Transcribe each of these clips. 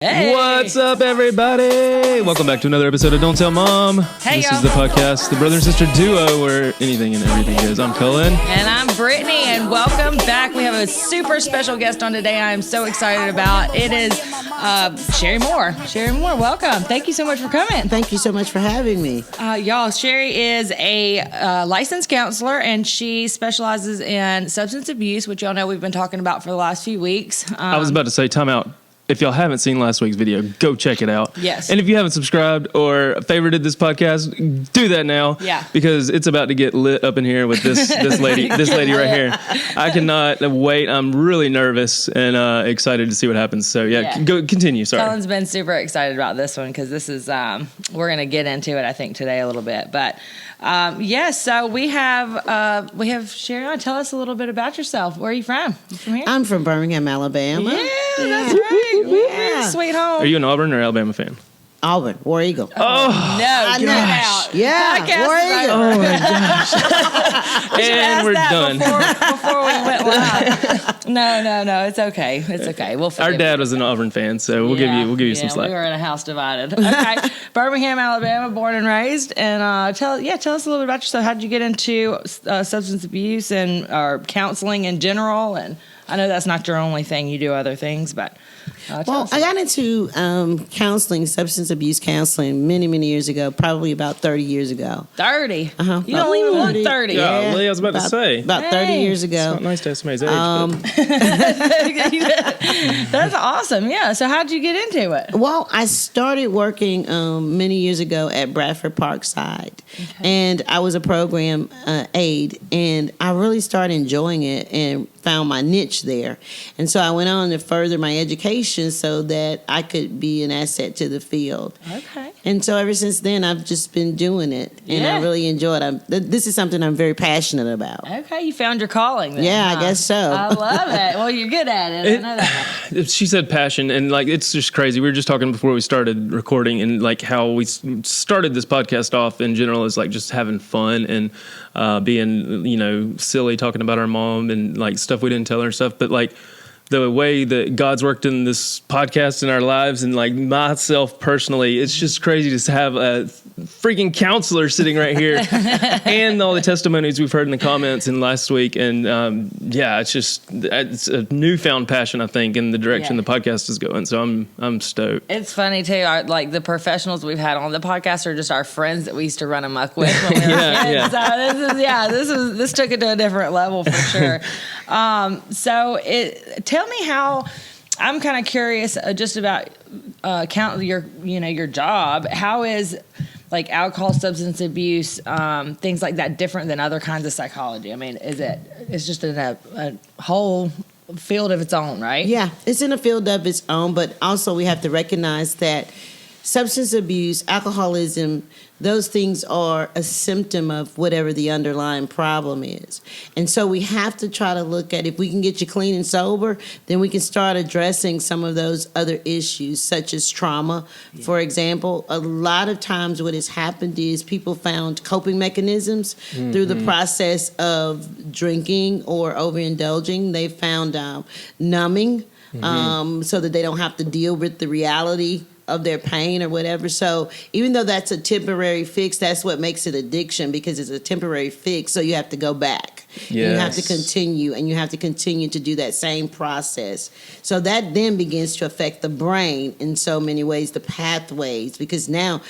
Hey. What's up, everybody? Welcome back to another episode of Don't Tell Mom. Hey, this y'all. is the podcast, the brother and sister duo, where anything and everything goes. I'm Cullen. And I'm Brittany, and welcome back. We have a super special guest on today I am so excited about. It is Sherry Moore. Sherry Moore, welcome. Thank you so much for coming. Thank you so much for having me. Y'all, Sherry is a licensed counselor, and she specializes in substance abuse, which y'all know we've been talking about for the last few weeks. I was about to say, time out. If y'all haven't seen last week's video, go check it out. Yes. And if you haven't subscribed or favorited this podcast, do that now. Yeah. Because it's about to get lit up in here with this lady right here. I cannot wait. I'm really nervous and excited to see what happens. So yeah. Go continue. Sorry. Cullen's been super excited about this one because this is we're gonna get into it I think today a little bit, but so we have Sharon. Tell us a little bit about yourself. Where are you from? You from here? I'm from Birmingham, Alabama. Yeah, that's right. Yeah. Sweet home. Are you an Auburn or Alabama fan? Auburn, War Eagle. No, get it out. Yeah, Podcast War is Eagle. over. Oh my gosh. And we're done. Before we went live. No, it's okay. It's okay. We'll forgive Our dad you. was an Auburn fan, so we'll give you some slack. We were in a house divided. Okay, Birmingham, Alabama, born and raised, and tell us a little bit about yourself. How did you get into substance abuse and or counseling in general? And I know that's not your only thing. You do other things, but tell us. I got into counseling, substance abuse counseling, many years ago, probably about 30 years ago. 30? Uh-huh. You don't even look 30. Yeah, I was about to say. About 30 years It's ago. not nice to have somebody's age. That's awesome. Yeah. So how'd you get into it? Well, I started working many years ago at Bradford Parkside, and I was a program aide, and I really started enjoying it and found my niche there. And so I went on to further my education so that I could be an asset to the field. Okay. And so ever since then, I've just been doing it, and Yeah. I really enjoy it. This is something I'm very passionate about. Okay. You found your calling then. Yeah, huh? I guess so. I love it. Well, you're good at it. I know that. She said passion, and like it's just crazy. We were just talking before we started recording, and like how we started this podcast off in general is like just having fun and being silly, talking about our mom and like stuff we didn't tell her and stuff. But like the way that God's worked in this podcast in our lives, and like myself personally, it's just crazy to have a freaking counselor sitting right here and all the testimonies we've heard in the comments and last week. And it's a newfound passion, I think, in the direction the podcast is going. So I'm stoked. It's funny too. Like the professionals we've had on the podcast are just our friends that we used to run amok with when we were kids. So this took it to a different level for sure. Tell me how. I'm kind of curious just about your job. How is like alcohol, substance abuse, things like that different than other kinds of psychology? I mean, it's just in a whole field of its own, right? Yeah, it's in a field of its own, but also we have to recognize that substance abuse, alcoholism, those things are a symptom of whatever the underlying problem is. And so we have to try to look at, if we can get you clean and sober, then we can start addressing some of those other issues, such as trauma. Yeah. For example, a lot of times what has happened is people found coping mechanisms through the process of drinking or overindulging. They found numbing so that they don't have to deal with the reality of their pain or whatever. So even though that's a temporary fix, that's what makes it addiction, because it's a temporary fix. So you have to go back. Yes. You have to continue, and you have to continue to do that same process. So that then begins to affect the brain in so many ways, the pathways, because now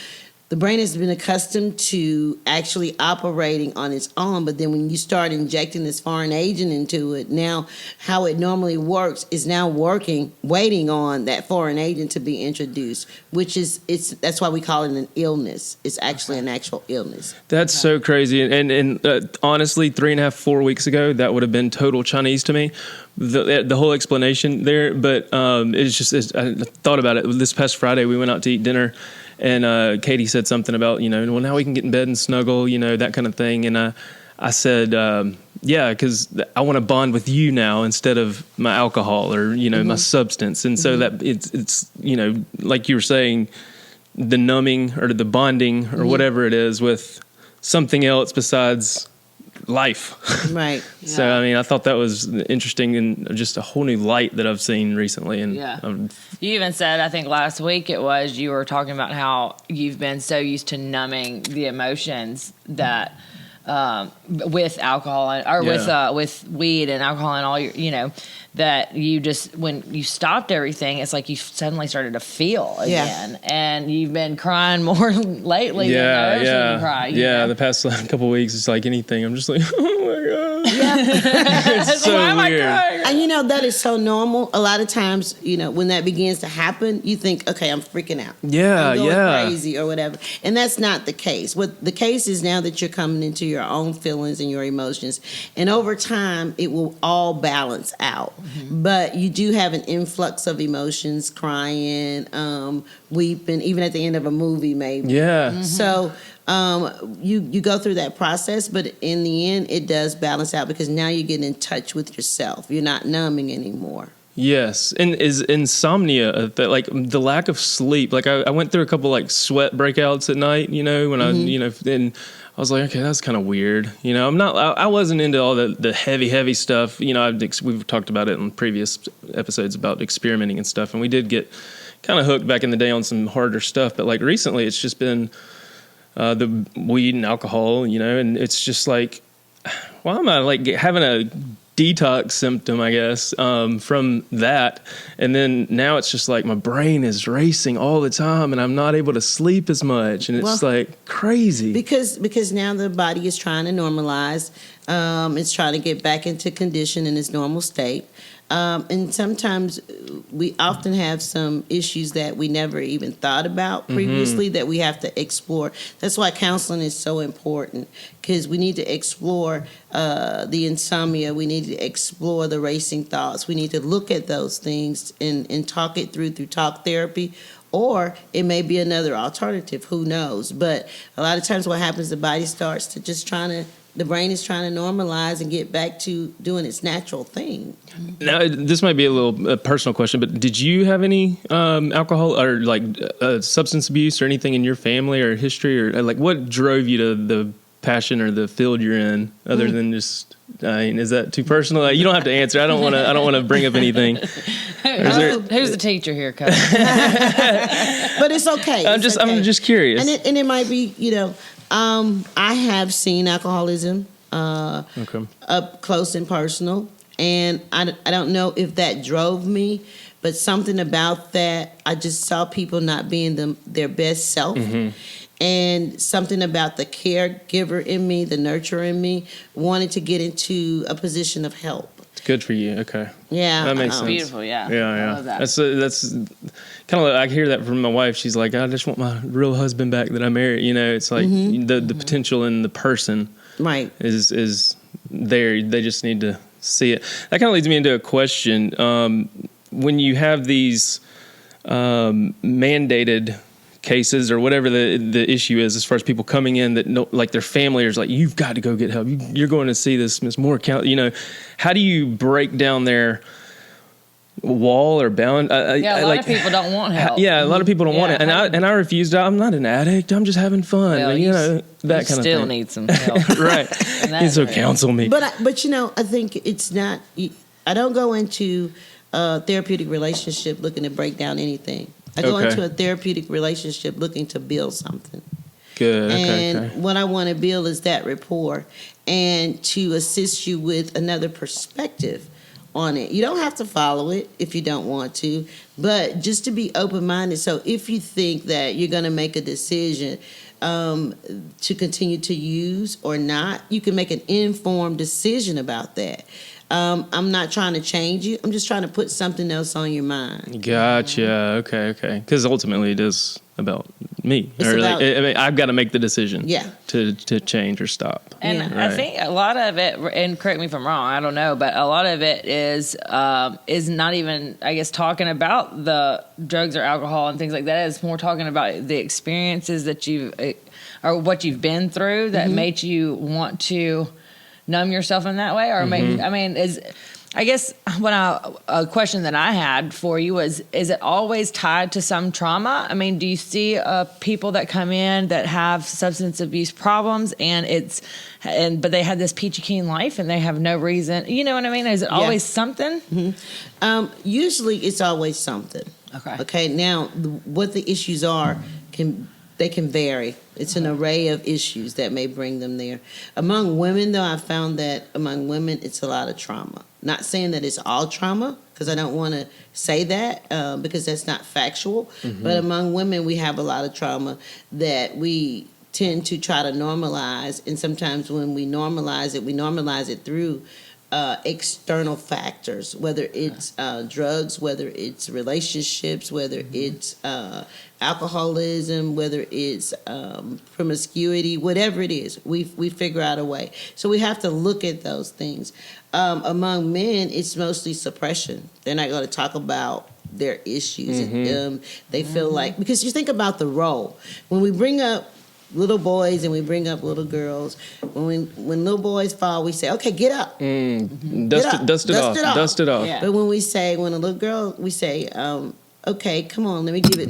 the brain has been accustomed to actually operating on its own, but then when you start injecting this foreign agent into it, now how it normally works is now waiting on that foreign agent to be introduced, that's why we call it an illness. It's actually an actual illness. That's so crazy. And honestly, 3.5, 4 weeks ago, that would have been total Chinese to me. The whole explanation there, but I thought about it. This past Friday, we went out to eat dinner, and Katie said something about, well, now we can get in bed and snuggle, that kind of thing. And I said, because I want to bond with you now instead of my alcohol or, my substance. And so that it's like you were saying, the numbing or the bonding or whatever it is with something else besides life. Right. So, I mean, I thought that was interesting and just a whole new light that I've seen recently. And you even said, I think last week you were talking about how you've been so used to numbing the emotions that with alcohol with weed and alcohol and all your, that you just, when you stopped everything, it's like you suddenly started to feel again. And you've been crying more lately than I've ever seen you cry. The past couple of weeks, it's like anything. I'm just like, oh my God. Yeah. It's so weird. And that is so normal. A lot of times, when that begins to happen, you think, okay, I'm freaking out. Yeah, I'm going crazy or whatever. And that's not the case. What the case is now that you're coming into your own feelings and your emotions. And over time, it will all balance out. Mm-hmm. But you do have an influx of emotions, crying, weeping, even at the end of a movie, maybe. Yeah. Mm-hmm. So you go through that process, but in the end, it does balance out because now you're getting in touch with yourself. You're not numbing anymore. Yes. And is insomnia, like the lack of sleep, like I went through a couple like sweat breakouts at night, when and I was like, okay, that's kind of weird. I wasn't into all the heavy stuff. We've talked about it in previous episodes about experimenting and stuff. And we did get kind of hooked back in the day on some harder stuff. But like recently it's just been the weed and alcohol, and it's just like, why am I like having a detox symptom, I guess, from that. And then now it's just like my brain is racing all the time and I'm not able to sleep as much. And it's like crazy. Because now the body is trying to normalize. It's trying to get back into condition in its normal state. And sometimes we often have some issues that we never even thought about previously that we have to explore. That's why counseling is so important, because we need to explore the insomnia. We need to explore the racing thoughts. We need to look at those things and talk it through talk therapy. Or it may be another alternative. Who knows? But a lot of times what happens, the body starts to the brain is trying to normalize and get back to doing its natural thing. Now, this might be a little personal question, but did you have any alcohol or like substance abuse or anything in your family or history, or like what drove you to the passion or the field you're in, other than just? Is that too personal? Like, you don't have to answer. I don't want to bring up anything. Who's the teacher here, Coach? But it's okay. I'm just curious. And it might be, I have seen alcoholism up close and personal, and I don't know if that drove me, but something about that, I just saw people not being their best self. Mm-hmm. And something about the caregiver in me, the nurturer in me, wanted to get into a position of help. It's good for you. Okay. Yeah. That makes sense. Beautiful. Yeah. Yeah. I love that. That's kind of like, I hear that from my wife. She's like, I just want my real husband back that I married. It's like the potential in the person is there. They just need to see it. That kind of leads me into a question. When you have these mandated cases or whatever the issue is, as far as people coming in that know, like their family is like, you've got to go get help. You're going to see this Miss Moore count. How do you break down their wall or bound? A lot of people don't want help. Yeah, a lot of people don't want it, and I refused. I'm not an addict. I'm just having fun. Well, that kind of thing. Still need some help, right? So counsel me. But I think it's not. I don't go into a therapeutic relationship looking to break down anything. I go into a therapeutic relationship looking to build something. Good. And what I want to build is that rapport and to assist you with another perspective on it. You don't have to follow it if you don't want to, but just to be open-minded. So if you think that you're going to make a decision to continue to use or not, you can make an informed decision about that. I'm not trying to change you. I'm just trying to put something else on your mind. Gotcha. Okay. Because ultimately it is about me. I've got to make the decision. Yeah. To change or stop. And I think a lot of it, and correct me if I'm wrong, I don't know, but a lot of it is not even, I guess, talking about the drugs or alcohol and things like that. It's more talking about the experiences that or what you've been through that made you want to numb yourself in that way, or I guess a question that I had for you was, is it always tied to some trauma? I mean, do you see people that come in that have substance abuse problems but they had this peachy keen life and they have no reason, you know what I mean? Is it always something? Mm-hmm. Usually it's always something. Okay. Now, what the issues are can vary. It's an array of issues that may bring them there. Among women, though, I found that among women, it's a lot of trauma. Not saying that it's all trauma, because I don't want to say that because that's not factual. Mm-hmm. But among women, we have a lot of trauma that we tend to try to normalize. And sometimes when we normalize it through external factors, whether it's drugs, whether it's relationships, whether it's alcoholism, whether it's promiscuity, whatever it is, we figure out a way. So we have to look at those things. Among men, it's mostly suppression. They're not going to talk about their issues. Mm-hmm. They feel like, because you think about the role. When we bring up little boys and we bring up little girls, when little boys fall, we say, okay, get up. Dust it off. Yeah. But when a little girl, we say, okay, come on, let me try to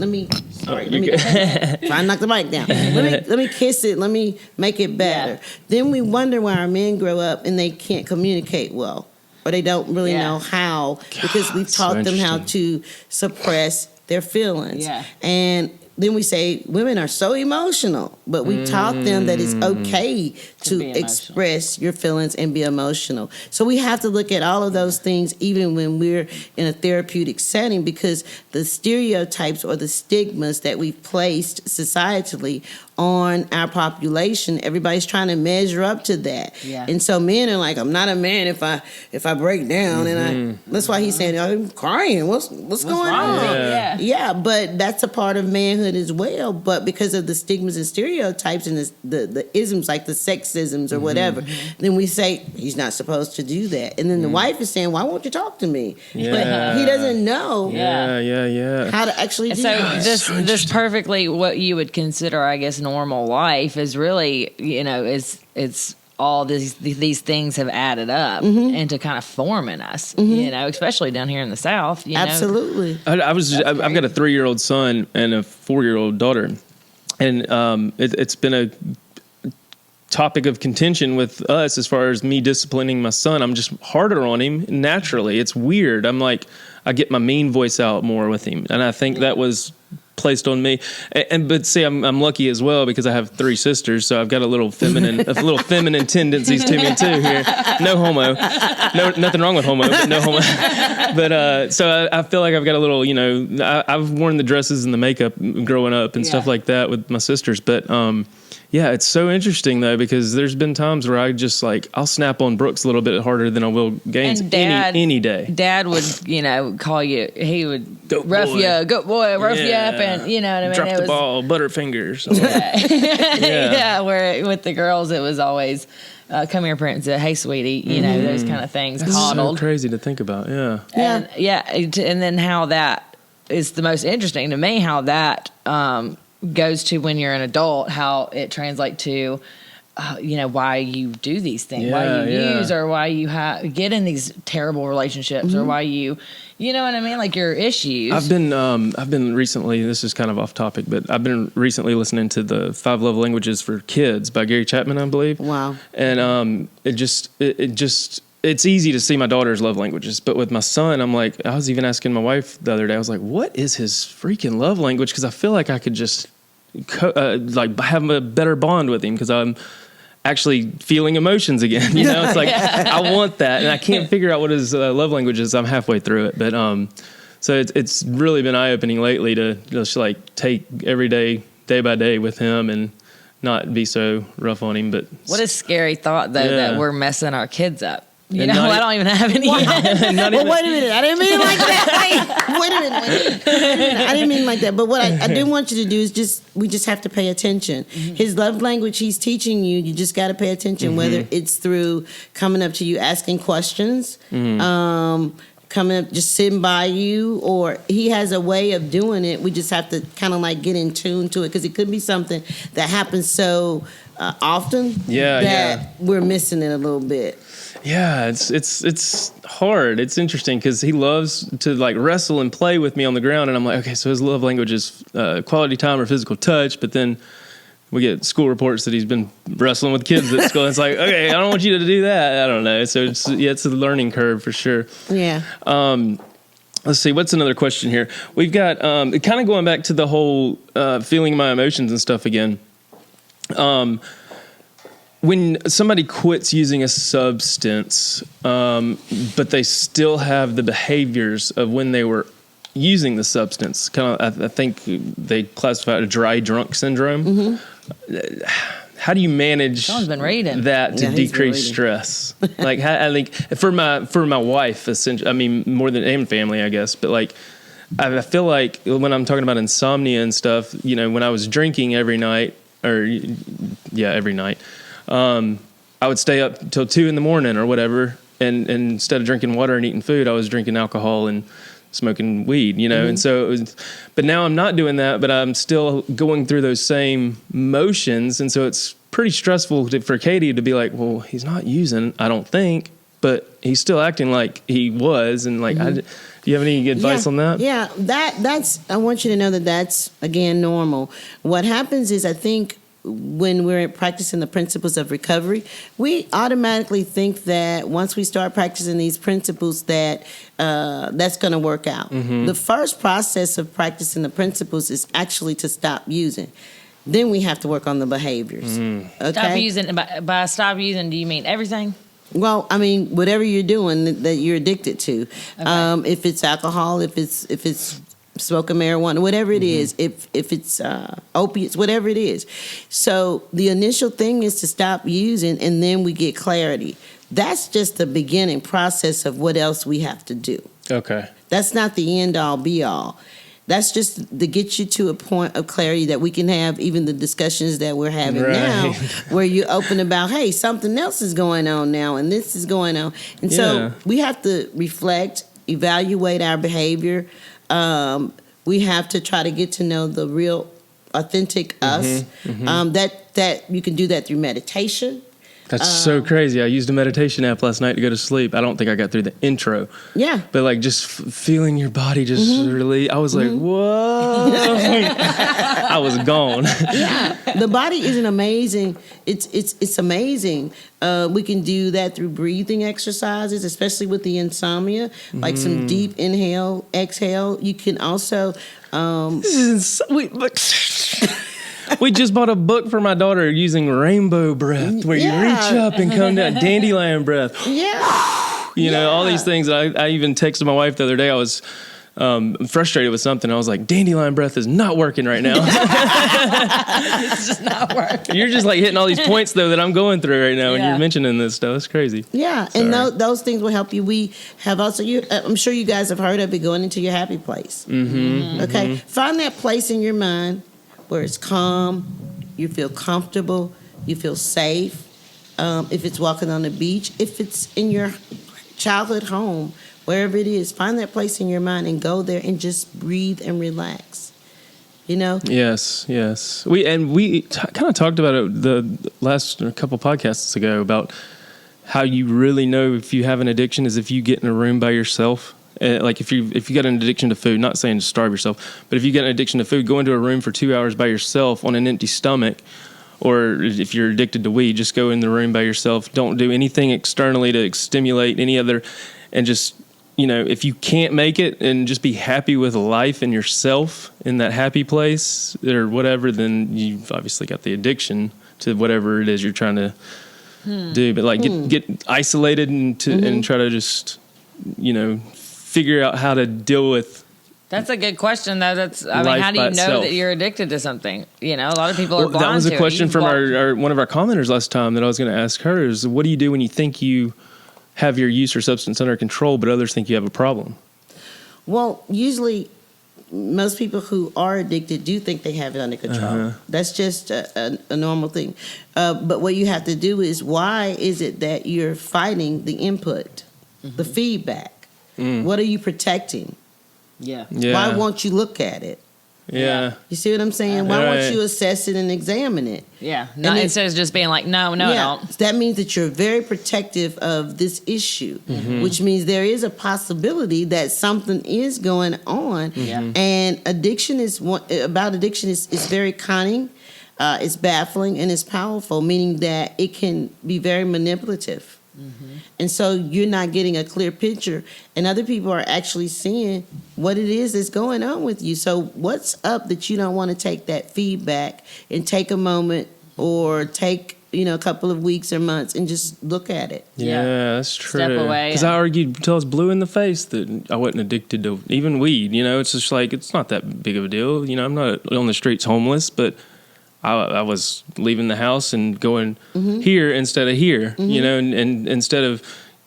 knock the mic down. Let me kiss it, let me make it better. Yeah. Then we wonder why our men grow up and they can't communicate well, or they don't really know how, because we've taught them how to suppress their feelings. Yeah. And then we say women are so emotional, but we taught them that it's okay to express your feelings and be emotional. So we have to look at all of those things even when we're in a therapeutic setting, because the stereotypes or the stigmas that we've placed societally on our population, everybody's trying to measure up to that. Yeah. And so men are like, I'm not a man if I break down. And that's why he's saying, I'm crying. What's going on? Yeah, but that's a part of manhood as well. But because of the stigmas and stereotypes and the isms, like the sexisms or whatever, then we say he's not supposed to do that. And then the wife is saying, why won't you talk to me? Yeah. But he doesn't know how to actually do that. So this perfectly what you would consider, I guess, normal life is really, it's all these things have added up into kind of forming us, especially down here in the South. Absolutely. I've got a 3-year-old son and a 4-year-old daughter, and it's been a topic of contention with us as far as me disciplining my son. I'm just harder on him naturally. It's weird. I'm like, I get my mean voice out more with him, and I think that was placed on me. But see, I'm lucky as well because I have 3 sisters, so I've got a little feminine tendencies to me too here. No homo, nothing wrong with homo, but no homo. But so I feel like I've got a little, I've worn the dresses and the makeup growing up and stuff like that with my sisters. But yeah, it's so interesting though, because there's been times where I just I'll snap on Brooks a little bit harder than I will Gaines any day. Dad would, call you, he would rough you up, and you know what I mean? Drop the ball, butterfingers. Yeah, where with the girls it was always, come here, Prince, hey, sweetie, those kind of things. That's coddled. So crazy to think about, And then how that is the most interesting to me, how that goes to when you're an adult, how it translates to, why you do these things, why you use, or why you get in these terrible relationships, or why you know what I mean, like your issues. I've been recently, this is kind of off topic, but I've been recently listening to the 5 Love Languages for Kids by Gary Chapman, I believe. Wow. And it's easy to see my daughter's love languages, but with my son, I'm like, I was even asking my wife the other day, I was like, what is his freaking love language? Because I feel like I could just have a better bond with him, because I'm actually feeling emotions again. It's like, I want that, and I can't figure out what his love language is. I'm halfway through it, but so it's really been eye-opening lately to just take every day by day with him and not be so rough on him. But what a scary thought though, that we're messing our kids up. I don't even have any. Wait a minute. I didn't mean it like that. Wait a minute. I didn't mean like that. But what I do want you to do is we just have to pay attention. His love language he's teaching you, you just got to pay attention, whether it's through coming up to you, asking questions, coming up, just sitting by you, or he has a way of doing it. We just have to kind of get in tune to it, because it could be something that happens so often that we're missing it a little bit. Yeah, it's hard. It's interesting because he loves to like wrestle and play with me on the ground, and I'm like, okay, so his love language is quality time or physical touch, but then we get school reports that he's been wrestling with kids at school. It's like, okay, I don't want you to do that. I don't know. So it's a learning curve for sure. Yeah. Let's see. What's another question here? We've got kind of going back to the whole feeling my emotions and stuff again. When somebody quits using a substance, but they still have the behaviors of when they were using the substance, kind of, I think they classify it a dry drunk syndrome. Mm-hmm. How do you manage that to decrease stress? Like, I think for my wife, essentially, I mean, more than and family, I guess, but like, I feel like when I'm talking about insomnia and stuff, you know, when I was drinking every night, every night, I would stay up till 2 a.m. or whatever, and instead of drinking water and eating food, I was drinking alcohol and smoking weed, you know. Mm-hmm. And so but now I'm not doing that, but I'm still going through those same motions. And so it's pretty stressful for Katie to be like, well, he's not using, I don't think, but he's still acting like he was. And like, mm-hmm. Do you have any advice on that? Yeah, that's, I want you to know that that's, again, normal. What happens is, I think, when we're practicing the principles of recovery, we automatically think that once we start practicing these principles that that's going to work out. Mm-hmm. The first process of practicing the principles is actually to stop using. Then we have to work on the behaviors. Mm-hmm. Okay? Stop using. By stop using, do you mean everything? Well, I mean, whatever you're doing that you're addicted to. Okay. If it's alcohol, if it's smoking marijuana, whatever it is, if it's opiates, whatever it is. So the initial thing is to stop using, and then we get clarity. That's just the beginning process of what else we have to do. Okay. That's not the end all be all. That's just to get you to a point of clarity that we can have even the discussions that we're having now, where you're open about, hey, something else is going on now, and this is going on. And so we have to reflect, evaluate our behavior. We have to try to get to know the real, authentic us. Mm-hmm. That you can do that through meditation. That's so crazy. I used a meditation app last night to go to sleep. I don't think I got through the intro. Yeah. But like just feeling your body just really, I was like, whoa. I was gone. Yeah. The body is an amazing, it's amazing. We can do that through breathing exercises, especially with the insomnia, like some deep inhale, exhale. You can also, we just bought a book for my daughter using rainbow breath, where you reach up and come down, dandelion breath. Yeah. You know, all these things. I even texted my wife the other day. I was frustrated with something. I was like, dandelion breath is not working right now. It's just not working. You're just like hitting all these points, though, that I'm going through right now, and you're mentioning this stuff. It's crazy. Yeah, sorry. And those things will help you. We have also, I'm sure you guys have heard of it, going into your happy place. Mm-hmm. Okay? Mm-hmm. Find that place in your mind where it's calm, you feel comfortable, you feel safe. If it's walking on the beach, if it's in your childhood home, wherever it is, find that place in your mind and go there and just breathe and relax. You know? Yes. We kind of talked about it the last couple podcasts ago about how you really know if you have an addiction is if you get in a room by yourself. Like if you got an addiction to food, not saying to starve yourself, but if you get an addiction to food, go into a room for 2 hours by yourself on an empty stomach, or if you're addicted to weed, just go in the room by yourself. Don't do anything externally to stimulate any other, and just, you know, if you can't make it and just be happy with life and yourself in that happy place or whatever, then you've obviously got the addiction to whatever it is you're trying to do. But like get isolated and try to just, you know, figure out how to deal with. That's a good question, though. I mean, how do you know that you're addicted to something? You know, a lot of people are blind to it. That was a question from our one of our commenters last time that I was going to ask her is, what do you do when you think you have your use or substance under control, but others think you have a problem? Well, usually most people who are addicted do think they have it under control. That's just a normal thing. But what you have to do is, why is it that you're fighting the input, the feedback? What are you protecting? Yeah. Why won't you look at it? Yeah. You see what I'm saying? Why Right. won't you assess it and examine it? Yeah. Not And instead of just being like, no, I don't. That means that you're very protective of this issue, which means there is a possibility that something is going on. Yeah. And addiction is very cunning, it's baffling, and it's powerful, meaning that it can be very manipulative. And so you're not getting a clear picture, and other people are actually seeing what it is that's going on with you. So what's up that you don't want to take that feedback and take a moment or take a couple of weeks or months and just look at it? Yeah, that's true. Step away. Because I argued until I was blue in the face that I wasn't addicted to even weed. It's just like, it's not that big of a deal. I'm not on the streets homeless, but I was leaving the house and going here instead of here, and instead of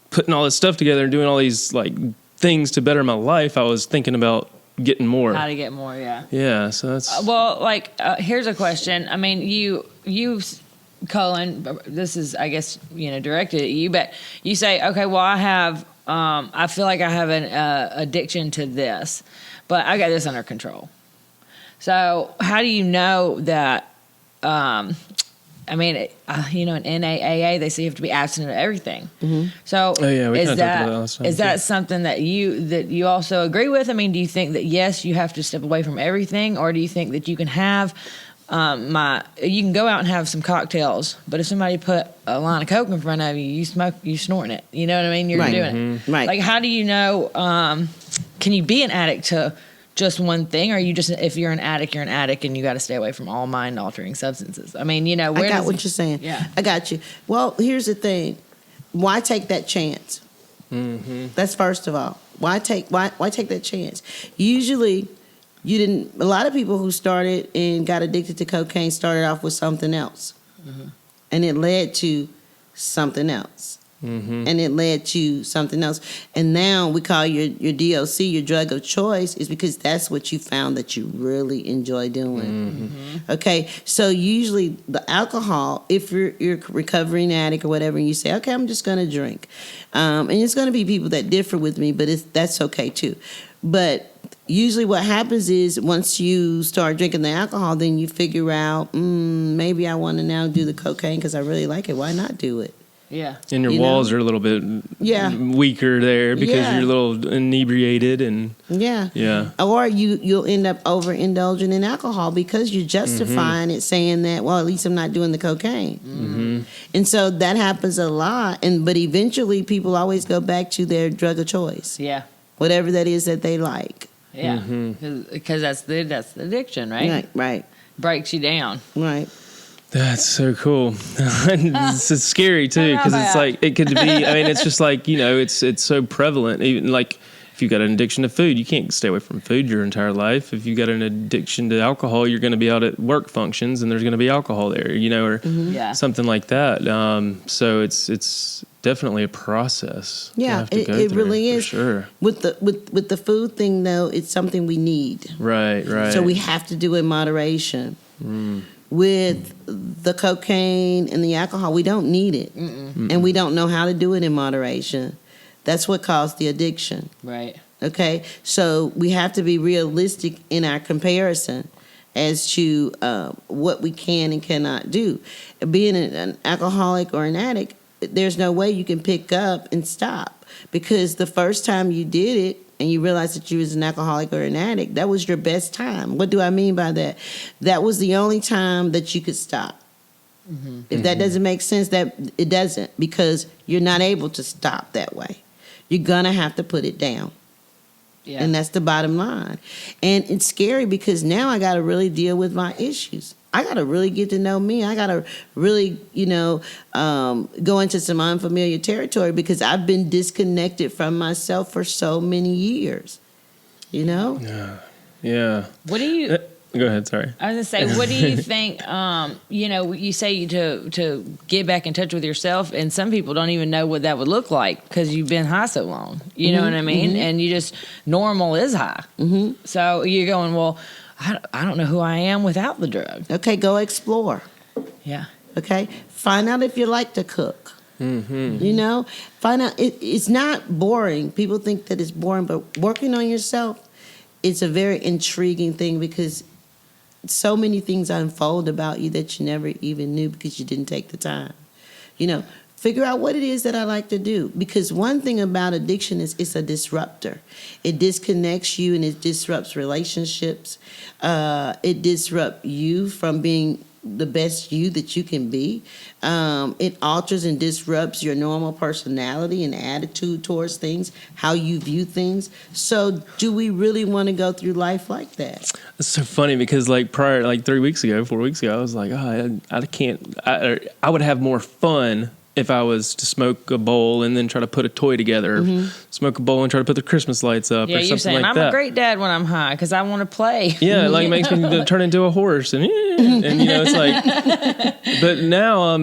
putting all this stuff together and doing all these like things to better my life, I was thinking about getting more. How to get more, yeah. Yeah, so that's... Here's a question. I mean, you, Colin, this is, I guess, directed at you, but you say, okay, well, I feel like I have an addiction to this, but I got this under control. So how do you know that, in NAAA, they say you have to be abstinent of everything. So we kinda talked about that last time, is too. that something that you also agree with? I mean, do you think that, yes, you have to step away from everything, or do you think that you can have you can go out and have some cocktails, but if somebody put a line of coke in front of you, you snorting it. You know what I mean? You're Right. doing it. Right. Like, how do you know? Can you be an addict to just one thing, or you just, if you're an addict, you're an addict, and you got to stay away from all mind-altering substances? I mean, where I got what you're saying. Yeah. I got you. Well, here's the thing. Why take that chance? That's first of all. Why take that chance? Usually, a lot of people who started and got addicted to cocaine started off with something else. And it led to something else. And it led to something else. And now we call your DOC, your drug of choice, is because that's what you found that you really enjoy doing. Okay, so usually the alcohol, if you're a recovering addict or whatever, and you say, okay, I'm just going to drink. And it's going to be people that differ with me, but that's okay too. But usually what happens is once you start drinking the alcohol, then you figure out, maybe I want to now do the cocaine because I really like it. Why not do it? Yeah. And your walls are a little bit weaker there because you're a little inebriated and Or you'll end up overindulging in alcohol because you're justifying it, saying that, well, at least I'm not doing the cocaine. And so that happens a lot. But eventually people always go back to their drug of choice. Yeah. Whatever that is that they like. Yeah. Because that's the addiction, right? Right. Breaks you down. Right. That's so cool. It's scary too because it's like it could be. I mean, it's just like it's so prevalent. Even like if you've got an addiction to food, you can't stay away from food your entire life. If you've got an addiction to alcohol, you're going to be out at work functions and there's going to be alcohol there, or something like that. So it's definitely a process. Yeah, it really is. For sure. With the food thing though, it's something we need. Right. So we have to do it in moderation. With the cocaine and the alcohol, we don't need it. And we don't know how to do it in moderation. That's what caused the addiction. Right. Okay? So we have to be realistic in our comparison as to what we can and cannot do. Being an alcoholic or an addict, there's no way you can pick up and stop. Because the first time you did it, and you realized that you was an alcoholic or an addict, that was your best time. What do I mean by that? That was the only time that you could stop. If that doesn't make sense, that it doesn't, because you're not able to stop that way. You're gonna have to put it down. Yeah. And that's the bottom line. And it's scary because now I gotta really deal with my issues. I got to really get to know me. I got to really, go into some unfamiliar territory because I've been disconnected from myself for so many years, Yeah. What do you... Go ahead, sorry. I was going to say, what do you think, you say to get back in touch with yourself, and some people don't even know what that would look like because you've been high so long. You know what I mean? And you just, normal is high. So you're going, well, I don't know who I am without the drug. Okay, go explore. Yeah. Okay? Find out if you like to cook. Find out. It's not boring. People think that it's boring, but working on yourself, it's a very intriguing thing because so many things unfold about you that you never even knew because you didn't take the time. Figure out what it is that I like to do. Because one thing about addiction is it's a disruptor. It disconnects you and it disrupts relationships. It disrupts you from being the best you that you can be. It alters and disrupts your normal personality and attitude towards things, how you view things. So do we really want to go through life like that? It's so funny because prior, 4 weeks ago, I was like, I can't, I would have more fun if I was to smoke a bowl and then try to put a toy together, or smoke a bowl and try to put the Christmas lights up, or something you're saying, like that. I'm a great dad when I'm high because I want to play. Yeah, it makes me turn into a horse, and it's like. But now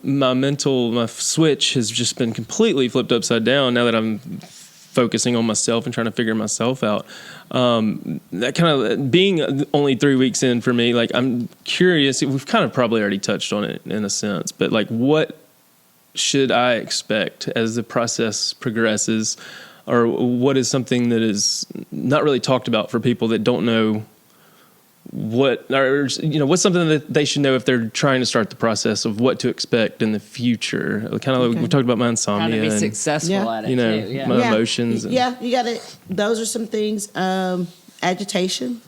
my switch has just been completely flipped upside down. Now that I'm focusing on myself and trying to figure myself out, that kind of being only 3 weeks in for me, I'm curious. We've kind of probably already touched on it in a sense, but what should I expect as the process progresses, or what is something that is not really talked about for people that don't know what's something that they should know if they're trying to start the process of what to expect in the future? Kind of like we talked about my insomnia, how to be and, successful at it too. Yeah. my emotions. You got to. Those are some things. Agitation.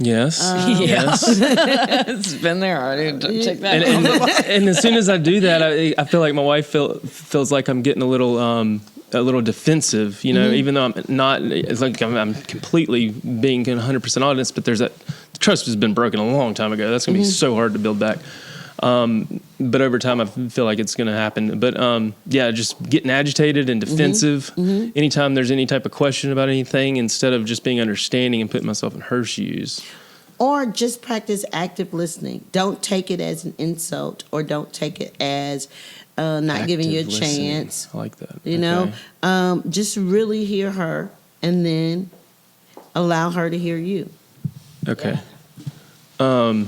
Yes. Yes. It's been there already. Check that out. And as soon as I do that, I feel like my wife feels like I'm getting a little defensive, even though I'm not. It's like I'm completely being 100% honest, but the trust has been broken a long time ago. That's going to be so hard to build back. But over time, I feel like it's going to happen. But just getting agitated and defensive anytime there's any type of question about anything, instead of just being understanding and putting myself in her shoes. Or just practice active listening. Don't take it as an insult, or don't take it as not active giving you a chance. I like that. Just really hear her, and then allow her to hear you. Okay. Yeah.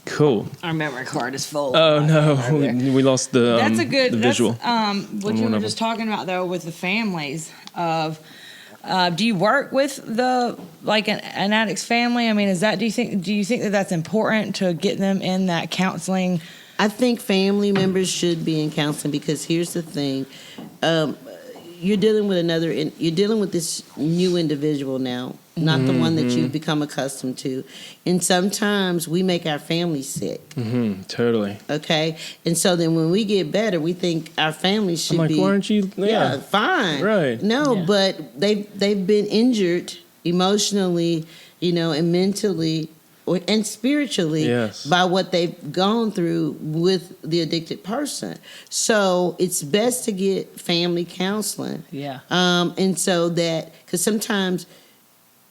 Cool. Our memory card is full. Oh no, we lost the that's a good the visual. What you were just talking about though with the families of. Do you work with an addict's family? I mean, do you think that that's important to get them in that counseling? I think family members should be in counseling because here's the thing. You're dealing with this new individual now, not the one that you've become accustomed to. And sometimes we make our family sick. Totally. Okay? And so then when we get better, we think our family should be... why aren't you... Yeah, fine. Right. No, but they've been injured emotionally, and mentally and spiritually by what they've gone through with the addicted person. So it's best to get family counseling. Yeah. And so that, because sometimes,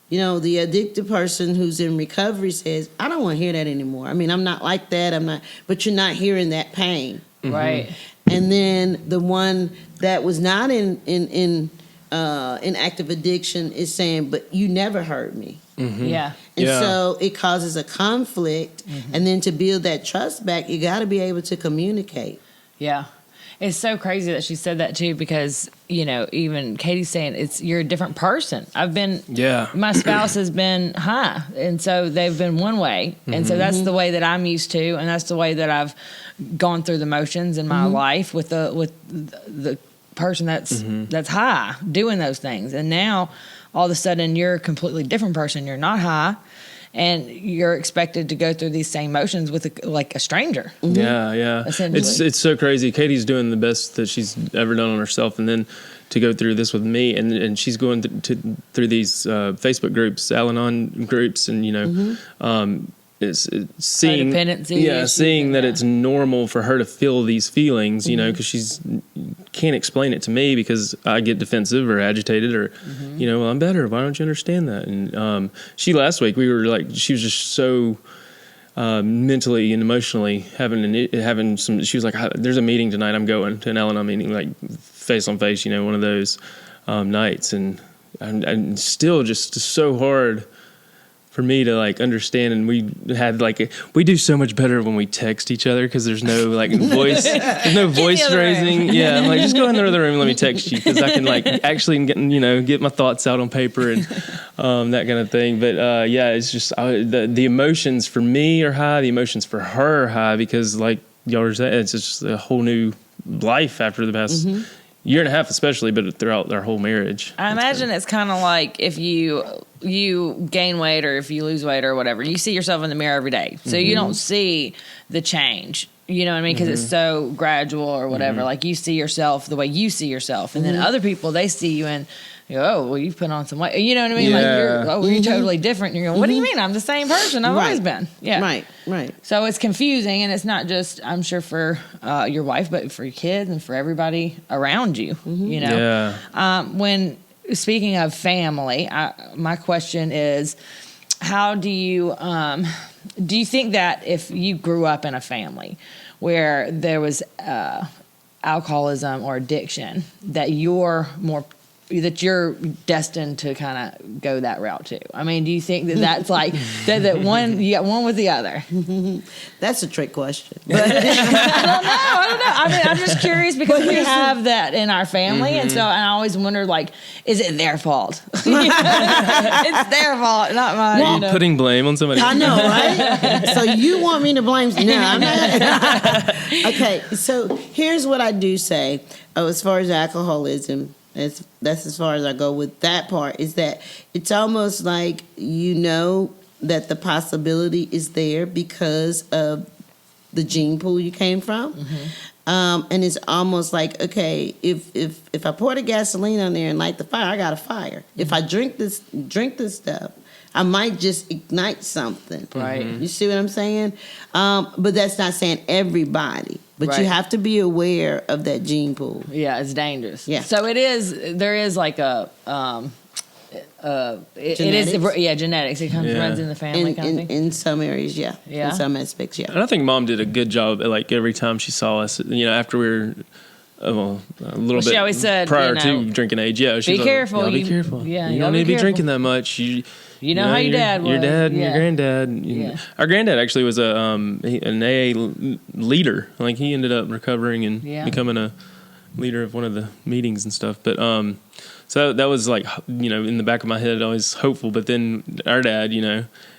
the addicted person who's in recovery says, I don't want to hear that anymore. I mean, I'm not like that. But you're not hearing that pain. Right. And then the one that was not in active addiction is saying, but you never heard me. Yeah. And so it causes a conflict. And then to build that trust back, you got to be able to communicate. Yeah. It's so crazy that she said that too, because, even Katie's saying you're a different person. My spouse has been high, and so they've been one way. And so that's the way that I'm used to. And that's the way that I've gone through the motions in my life with the person that's high doing those things. And now all of a sudden you're a completely different person. You're not high, and you're expected to go through these same motions with a stranger. Yeah. It's so crazy. Katie's doing the best that she's ever done on herself, and then to go through this with me, and she's going through these Facebook groups, Al-Anon groups, and it's seeing that it's normal for her to feel these feelings, because she's can't explain it to me because I get defensive or agitated or, well, I'm better. Why don't you understand that? And she last week she was just so mentally and emotionally having some. She was like, "There's a meeting tonight. I'm going to an Al-Anon meeting, face on face, one of those nights." And still just so hard for me to understand, and we do so much better when we text each other because there's no voice, there's no voice raising. Yeah, I'm just go in the other room and let me text you because I can actually get my thoughts out on paper, and that kind of thing. But yeah, it's just the emotions for me are high. The emotions for her are high because, like y'all were saying, it's just a whole new life after the past year and a half, especially, but throughout their whole marriage. I imagine it's kind of like if you gain weight or if you lose weight or whatever, you see yourself in the mirror every day, so you don't see the change. You know what I mean? Because it's so gradual or whatever. Like you see yourself the way you see yourself, and then other people, they see you and you go, oh, well, you've put on some weight. You know what I mean? Yeah. Like you're totally different. And you're going, what do you mean? I'm the same person I've always been. Yeah. Right. So it's confusing, and it's not just, I'm sure, for your wife, but for your kids and for everybody around you. You know. Yeah. When speaking of family, my question is, how do you think that if you grew up in a family where there was alcoholism or addiction, that you're destined to kind of go that route too? I mean, do you think that that's like that one, you got one with the other? That's a trick question. But I don't know. I mean, I'm just curious because we have that in our family, and so I always wonder, like, is it their fault? It's their fault, not mine. Well, you know? Putting blame on somebody. I know, right? So you want me to blame? No, I'm not. Okay, so here's what I do say as far as alcoholism. That's as far as I go with that part, is that it's almost like that the possibility is there because of the gene pool you came from. And it's almost like, okay, if I pour the gasoline on there and light the fire, I got a fire. If I drink this stuff, I might just ignite something. Right. You see what I'm saying? But that's not saying everybody. But Right. you have to be aware of that gene pool. Yeah, it's dangerous. Yeah. So there is like a it is genetics. It runs in the family kind of thing. In some areas, yeah. Yeah. In some aspects, yeah. And I think Mom did a good job. Like every time she saw us, after we were a little bit she always said, prior to drinking age. Yeah, she's be careful. Be careful. Yeah, you don't need to be drinking that much. You know how your dad was. Your dad and Yeah. your granddad. Yeah. Our granddad actually was an AA leader. Like he ended up recovering and becoming a leader of one of the meetings and stuff. But so that was like, in the back of my head, always hopeful. But then our dad,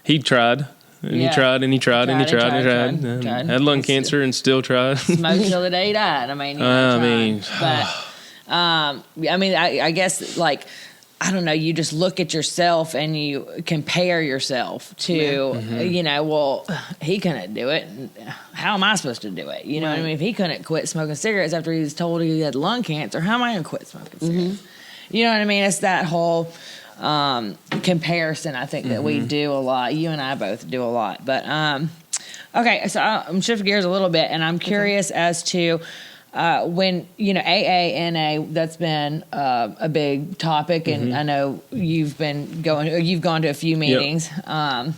he tried. And he tried and he tried and he tried and he tried. Had lung cancer and still tried. Smoked till the day he died. I mean, I guess, like, I don't know, you just look at yourself and you compare yourself to, well, he couldn't do it. How am I supposed to do it? You know what I mean? If he couldn't quit smoking cigarettes after he was told he had lung cancer, how am I going to quit smoking cigarettes? You know what I mean? It's that whole comparison, I think, that we do a lot. You and I both do a lot. But, okay, so I'm shifting gears a little bit, and I'm curious as to when, AA, NA, that's been a big topic, and I know you've gone to a few meetings. Yep.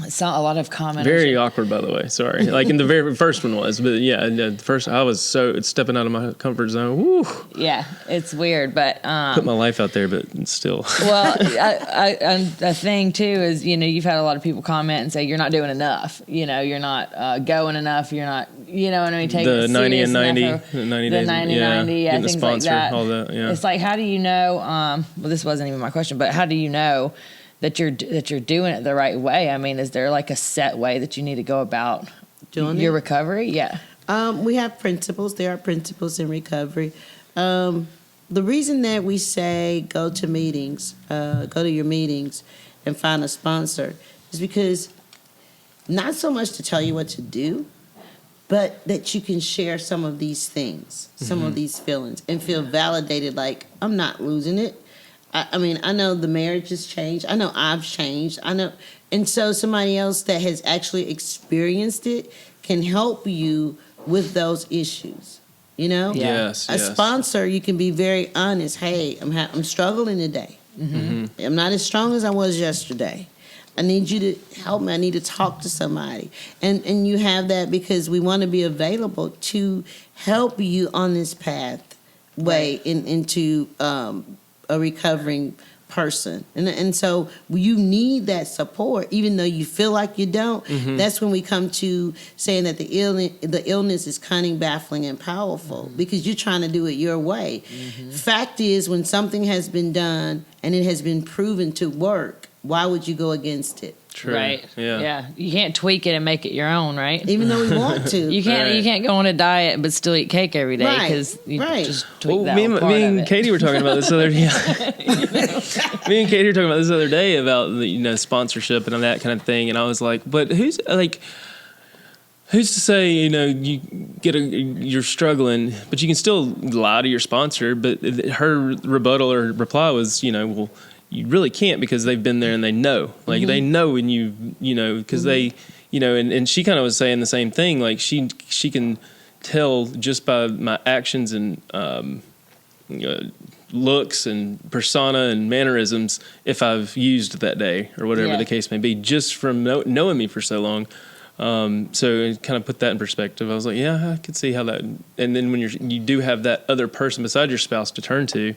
Saw a lot of comments. Very awkward, by the way. Sorry. Like in the very first one was, but yeah, the first I was so stepping out of my comfort zone. Woo. Yeah, it's weird, but put my life out there, but still. Well, the thing too is, you've had a lot of people comment and say you're not doing enough. You're not going enough. You're not, you know what I mean? Taking the 90 and 90, the 90 days, 90, things sponsor, like that. All that. Yeah. It's like, how do you know? Well, this wasn't even my question, but how do you know that you're doing it the right way? I mean, is there like a set way that you need to go about doing your recovery? Yeah. We have principles. There are principles in recovery. The reason that we say go to your meetings and find a sponsor is because not so much to tell you what to do, but that you can share some of these things, some of these feelings, and feel validated, like, I'm not losing it. I mean, I know the marriage has changed. I know I've changed. I know. And so somebody else that has actually experienced it can help you with those issues, Yes. A sponsor, you can be very honest. Hey, I'm struggling today. I'm not as strong as I was yesterday. I need you to help me. I need to talk to somebody. And you have that because we want to be available to help you on this pathway into a recovering person, and so you need that support even though you feel like you don't. That's when we come to saying that the illness is cunning, baffling, and powerful, because you're trying to do it your way. Fact is, when something has been done and it has been proven to work, why would you go against it? True. Right. Yeah. Yeah. You can't tweak it and make it your own, right? Even though we want to. You can't. Right. You can't go on a diet but still eat cake every day because you just tweak Well, that me one part and of it. Katie were talking about this other day. Me and Katie were talking about this other day about the sponsorship and that kind of thing, and I was like, but who's to say you're struggling, but you can still lie to your sponsor. But her rebuttal or reply was, well, you really can't, because they've been there and they know, they know when because they, and she kind of was saying the same thing. Like she can tell just by my actions and looks and persona and mannerisms if I've used that day or whatever the case may be, just from knowing me for so long. So it kind of put that in perspective. I was like, yeah, I could see how that. And then when you do have that other person beside your spouse to turn to,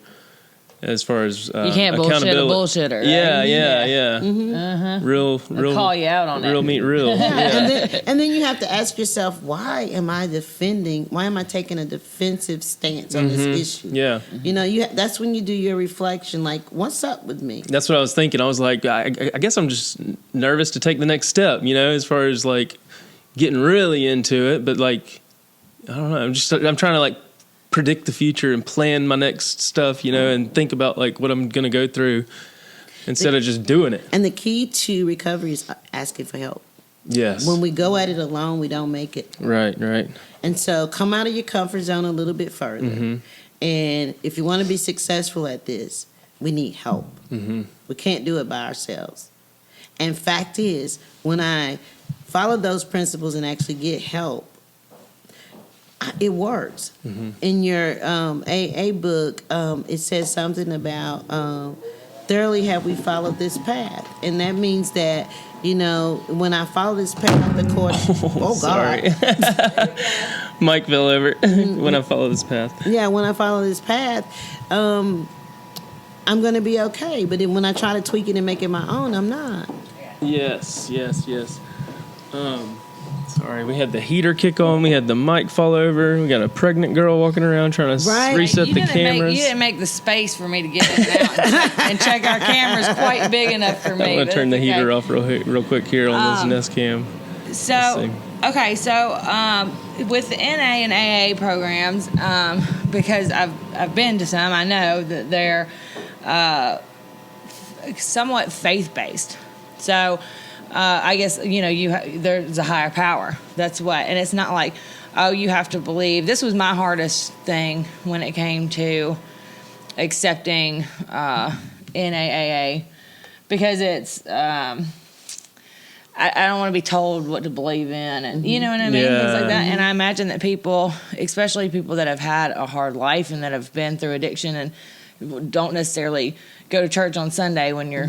as far as you can't bullshit a bullshitter. Right? Yeah. Real. They'll call you out on real it. Meet real. And then you have to ask yourself, why am I taking a defensive stance on this issue? Yeah. That's when you do your reflection, like, what's up with me? That's what I was thinking. I was like, I guess I'm just nervous to take the next step, as far as getting really into it. But I don't know. I'm trying to predict the future and plan my next stuff, and think about what I'm going to go through instead of just doing it. And the key to recovery is asking for help. Yes. When we go at it alone, we don't make it. Right. And so come out of your comfort zone a little bit further. And if you want to be successful at this, we need help. We can't do it by ourselves. And fact is, when I follow those principles and actually get help, it works. In your AA book, it says something about thoroughly have we followed this path. And that means that, when I follow this path, the court... Oh, sorry. God. Mike fell over. When I follow this path. Yeah, when I follow this path, I'm going to be okay. But then when I try to tweak it and make it my own, I'm not. Yes. Sorry, we had the heater kick on. We had the mic fall over. We got a pregnant girl walking around trying to reset the cameras. You didn't make the space for me to get in and out and check our cameras quite big enough for me. I'm going to turn the heater off real quick here on this Nest Cam. So with the NA and AA programs, because I've been to some, I know that they're somewhat faith-based. So I guess, there's a higher power. That's what. And it's not like, you have to believe. This was my hardest thing when it came to accepting NAAA, because it's, I don't want to be told what to believe in, and you know what I mean? Yeah. Things like that. And I imagine that people, especially people that have had a hard life and that have been through addiction and don't necessarily go to church on Sunday when you're,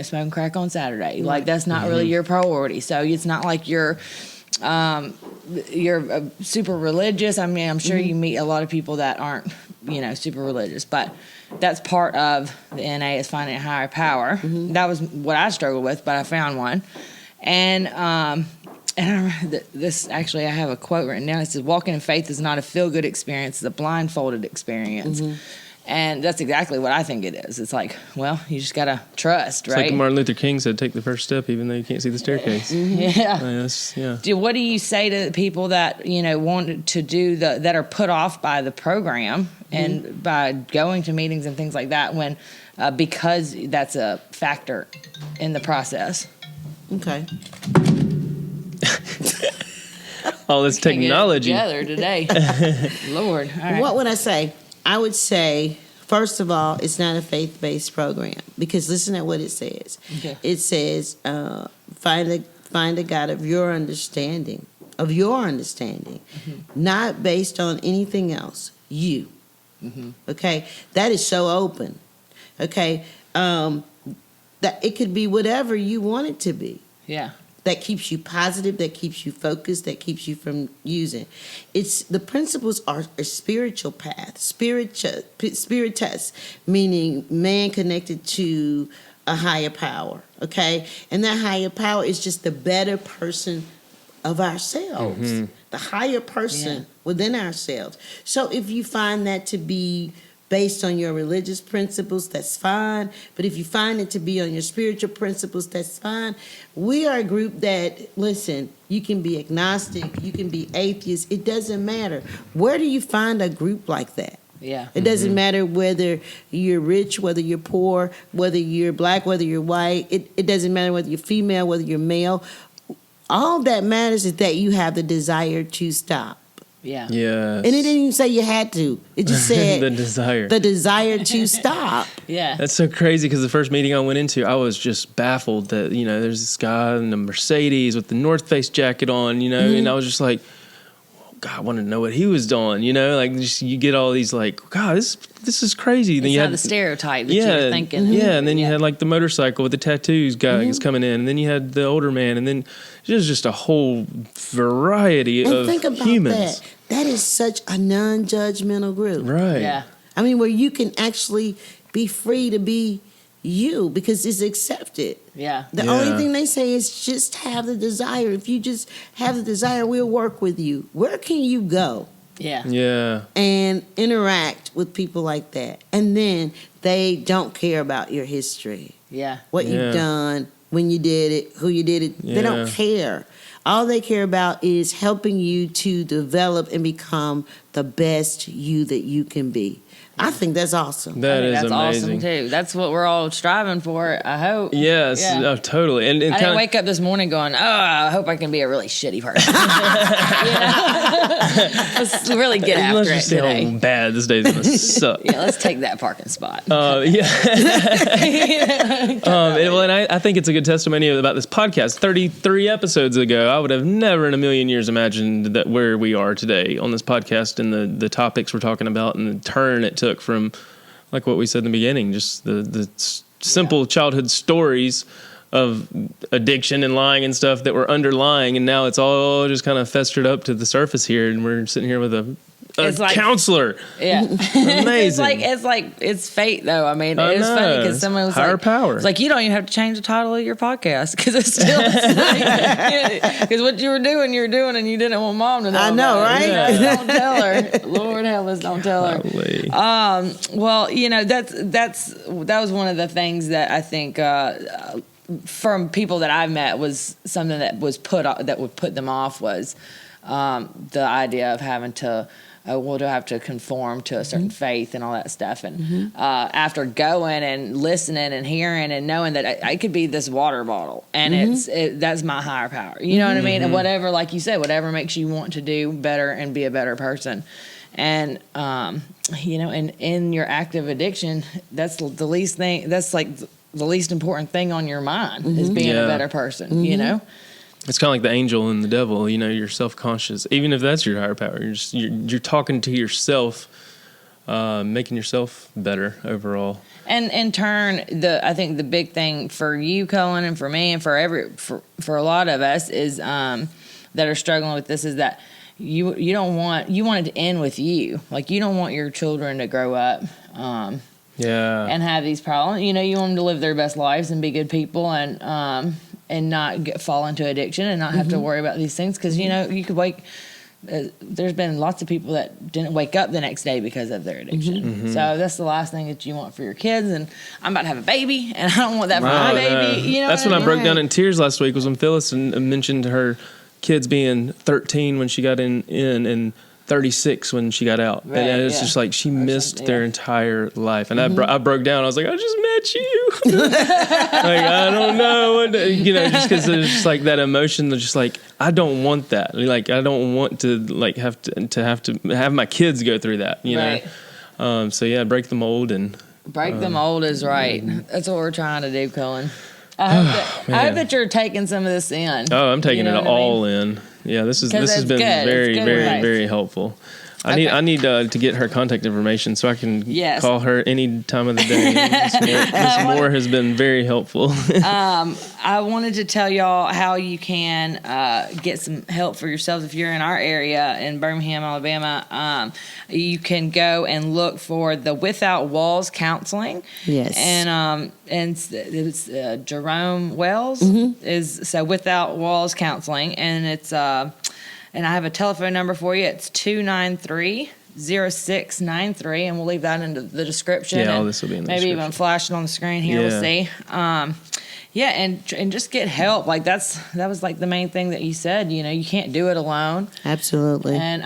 smoking crack on Saturday. Like, that's not really your priority. So it's not like you're super religious. I mean, I'm sure you meet a lot of people that aren't, super religious, but that's part of the NA is finding a higher power. That was what I struggled with, but I found one. And I remember this, actually, I have a quote written down. It says, walking in faith is not a feel-good experience, it's a blindfolded experience. And that's exactly what I think it is. It's like, well, you just got to trust, right? It's like Martin Luther King said, take the first step even though you can't see the staircase. What do you say to people that, want to do that are put off by the program and by going to meetings and things like that when because that's a factor in the process? Okay. All this technology. Together today. Lord. All right. What would I say? I would say, first of all, it's not a faith-based program, because listen at what it says. Okay. It says, find a God of your understanding, not based on anything else. You. Okay, that is so open. Okay, that it could be whatever you want it to be. Yeah. that keeps you positive, that keeps you focused, that keeps you from using. It's the principles are a spiritual path, spiritus, meaning man connected to a higher power. Okay, and that higher power is just the better person of ourselves, the higher person within ourselves. So if you find that to be based on your religious principles, that's fine. But if you find it to be on your spiritual principles, that's fine. We are a group that, listen, you can be agnostic, you can be atheist, it doesn't matter. Where do you find a group like that? Yeah. It doesn't matter whether you're rich, whether you're poor, whether you're black, whether you're white. It doesn't matter whether you're female, whether you're male. All that matters is that you have the desire to stop. Yeah. Yes. And it didn't even say you had to. It just said the desire to stop. Yeah. That's so crazy because the first meeting I went into, I was just baffled that, there's this guy in a Mercedes with the North Face jacket on, and I was just like, God, I wanted to know what he was doing, like just, you get all these like, God, this is crazy. It's then you not had the stereotype that you were thinking. Yeah, and then you had like the motorcycle with the tattoos guys coming in, and then you had the older man, and then it was just a whole variety And of think about humans. that is such a non-judgmental group. Right. Yeah. I mean, where you can actually be free to be you because it's accepted. Yeah. The only thing they say is just have the desire. If you just have the desire, we'll work with you. Where can you go Yeah. Yeah. and interact with people like that? And then they don't care about your history, Yeah. what you've done, when you did it, who you did it. They don't care. All they care about is helping you to develop and become the best you that you can be. I think that's awesome. That is That's amazing. awesome too. That's what we're all striving for, I hope. Yes, Yeah. oh, totally. And I didn't kinda, wake up this morning going, I hope I can be a really shitty person. Let's really get after let's it just see today. how bad this day's gonna suck. Yeah, let's take that parking spot. Yeah. And I think it's a good testimony about this podcast. 33 episodes ago, I would have never in a million years imagined that where we are today on this podcast and the topics we're talking about and the turn it took from, like what we said in the beginning, just the simple childhood stories of addiction and lying and stuff that were underlying, and now it's all just kind of festered up to the surface here, and we're sitting here with a counselor. Yeah. Amazing. It's fate though. I mean, it's funny because someone was higher like, power. It's like, you don't even have to change the title of your podcast because it's still, because what you were doing, and you didn't want mom to know. I know, about it. right? Don't tell her. Lord help us, don't tell her. Golly. Well, that was one of the things that I think from people that I've met was something that would put them off was the idea of having to have to conform to a certain faith and all that stuff. And after going and listening and hearing and knowing that I could be this water bottle and that's my higher power. You know what I mean? And whatever, like you said, whatever makes you want to do better and be a better person. And, and in your active addiction, that's the least thing. That's like the least important thing on your mind is being a better person, It's kind of like the angel and the devil. You're self-conscious, even if that's your higher power. You're talking to yourself, making yourself better overall. And in turn, I think the big thing for you, Cullen, and for me, and for a lot of us is that are struggling with this is that you want it to end with you. Like, you don't want your children to grow up and have these problems. You want them to live their best lives and be good people and not fall into addiction and not have to worry about these things. Because, you could wake... there's been lots of people that didn't wake up the next day because of their addiction. So that's the last thing that you want for your kids. And I'm about to have a baby, and I don't want that for my baby. That's when I broke down in tears last week, was when Phyllis mentioned her kids being 13 when she got in and 36 when she got out. Right, and it's just like she missed their entire life. And I broke down. I was like, I just met you. Like, I don't know what just because there's just like that emotion that's just like, I don't want that. Like, I don't want to like have to have my kids go through that, know. So break the mold and break the mold is right. That's what we're trying to do, Cullen. I hope that you're taking some of this in. Oh, I'm taking it all in. Yeah, this has been very, very, very helpful. I need to get her contact information so I can call her any time of the day. Miss Moore has been very helpful. I wanted to tell y'all how you can get some help for yourselves if you're in our area in Birmingham, Alabama. You can go and look for the Without Walls Counseling. Yes, and it's Jerome Wells is so Without Walls Counseling, and it's and I have a telephone number for you. It's 293-0693, and we'll leave that in the description. Yeah, all this will be in the maybe description. even flash it on the screen here. We'll see. And just get help. Like that was like the main thing that you said. You know, you can't do it alone. Absolutely. And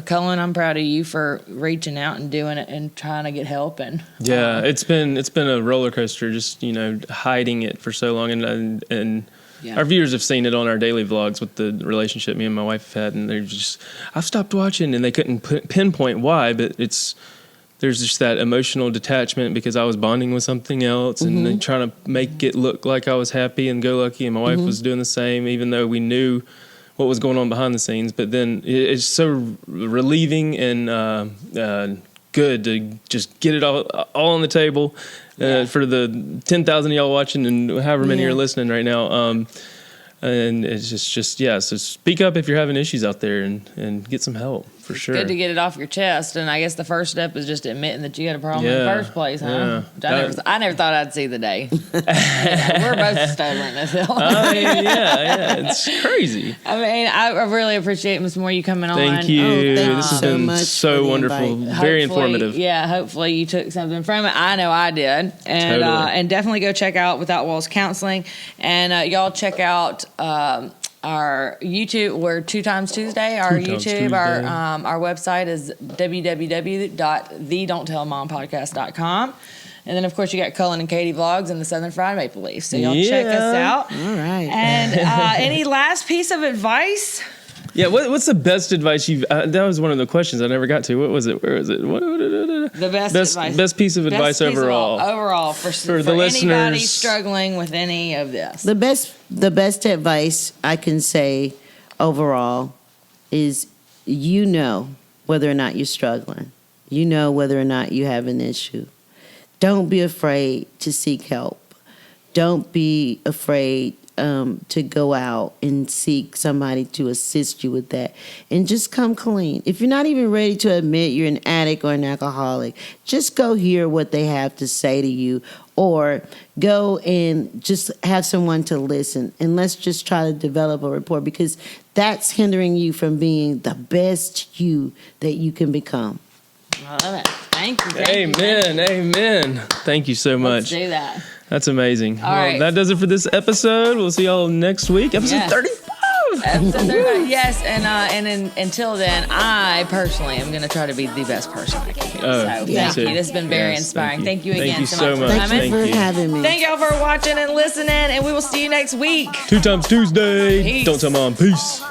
Cullen, I'm proud of you for reaching out and doing it and trying to get help. And it's been a roller coaster. Just hiding it for so long, and our viewers have seen it on our daily vlogs with the relationship me and my wife have had, and they're just, I've stopped watching, and they couldn't pinpoint why, but there's just that emotional detachment because I was bonding with something else and then trying to make it look like I was happy and go lucky, and my wife was doing the same, even though we knew what was going on behind the scenes. But then it's so relieving and good to just get it all on the table. For the 10,000 of y'all watching and however many are listening right now. And it's just so speak up if you're having issues out there and get some help for sure. Good to get it off your chest. And I guess the first step is just admitting that you had a problem in the first place, huh? Yeah. I never thought I'd see the day. We're both stubborn as hell. It's crazy. I mean, I really appreciate Ms. Moore you coming on. Thank you. Thank This you has so been much so wonderful. Very informative. Yeah, hopefully you took something from it. I know I did. And Totally. And definitely go check out Without Walls Counseling. And y'all check out our YouTube. We're 2 Times Tuesday. Our YouTube, our website is www.thedon'ttellmompodcast.com. And then, of course, you got Cullen and Katie Vlogs and the Southern Fried Maple Leaf. So y'all check us out. All right. And any last piece of advice? Yeah, what's the best advice you've... that was one of the questions I never got to. What was it? Where was it? The best advice. Best piece of advice overall. Overall, for the listeners. Anybody struggling with any of this. The best advice I can say overall is whether or not you're struggling. You know whether or not you have an issue. Don't be afraid to seek help. Don't be afraid to go out and seek somebody to assist you with that. And just come clean. If you're not even ready to admit you're an addict or an alcoholic, just go hear what they have to say to you, or go and just have someone to listen. And let's just try to develop a rapport, because that's hindering you from being the best you that you can become. I love it. Thank you. Amen. Thank you so much. Let's do that. That's amazing. All right. That does it for this episode. We'll see y'all next week. Episode 35. Episode 35. Yes, until then, I personally am going to try to be the best person I can be. Thank you. This has been very inspiring. Thank you again so much. Thank you for having me. Thank y'all for watching and listening, and we will see you next week. 2 Times Tuesday. Peace. Don't tell mom. Peace.